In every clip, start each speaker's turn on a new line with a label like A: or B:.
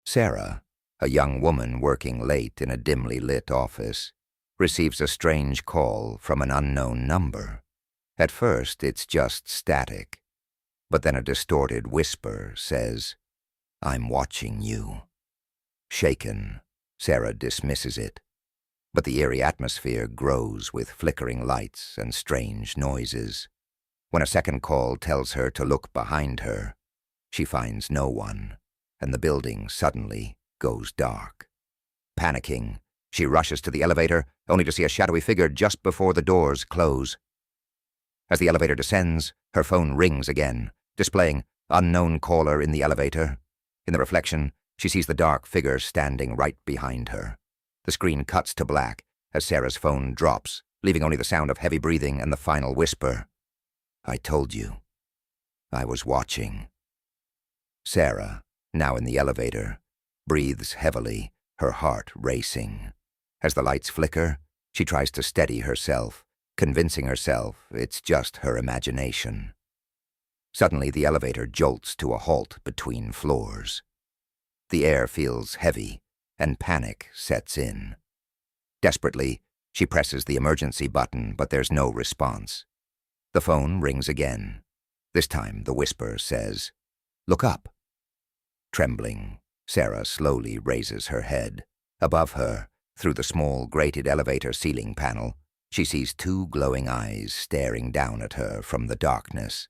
A: Sarah, a young woman working late in a dimly lit office, receives a strange call from an unknown number. At first, it's just static, but then a distorted whisper says, "I'm watching you." Shaken, Sarah dismisses it, but the eerie atmosphere grows with flickering lights and strange noises. When a second call tells her to look behind her, she finds no one, and the building suddenly goes dark. Panicking, she rushes to the elevator, only to see a shadowy figure just before the doors close. As the elevator descends, her phone rings again, displaying "unknown caller in the elevator." In the reflection, she sees the dark figure standing right behind her. The screen cuts to black as Sarah's phone drops, leaving only the sound of heavy breathing and the final whisper, "I told you. I was watching." Sarah, now in the elevator, breathes heavily, her heart racing. As the lights flicker, she tries to steady herself, convincing herself it's just her imagination. Suddenly, the elevator jolts to a halt between floors. The air feels heavy, and panic sets in. Desperately, she presses the emergency button, but there's no response. The phone rings again. This time, the whisper says, "Look up." Trembling, Sarah slowly raises her head. Above her, through the small grated elevator ceiling panel, she sees two glowing eyes staring down at her from the darkness.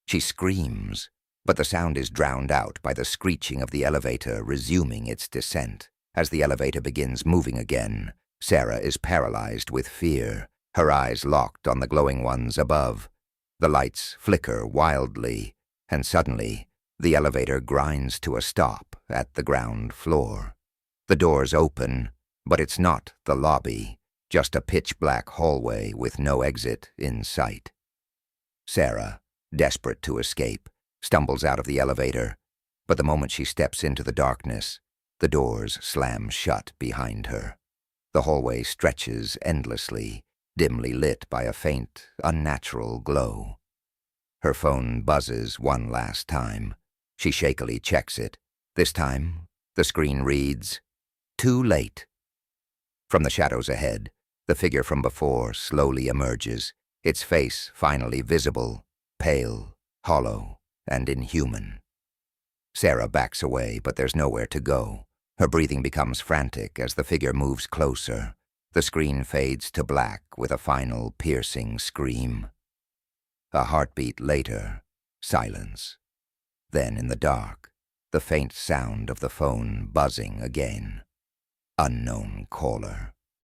A: She screams, but the sound is drowned out by the screeching of the elevator resuming its descent. As the elevator begins moving again, Sarah is paralyzed with fear, her eyes locked on the glowing ones above. The lights flicker wildly, and suddenly, the elevator grinds to a stop at the ground floor. The doors open, but it's not the lobby, just a pitch-black hallway with no exit in sight. Sarah, desperate to escape, stumbles out of the elevator, but the moment she steps into the darkness, the doors slam shut behind her. The hallway stretches endlessly, dimly lit by a faint, unnatural glow. Her phone buzzes one last time. She shakily checks it. This time, the screen reads, "Too late." From the shadows ahead, the figure from before slowly emerges, its face finally visible, pale, hollow, and inhuman. Sarah backs away, but there's nowhere to go. Her breathing becomes frantic as the figure moves closer. The screen fades to black with a final piercing scream. A heartbeat later, silence. Then in the dark, the faint sound of the phone buzzing again. Unknown caller.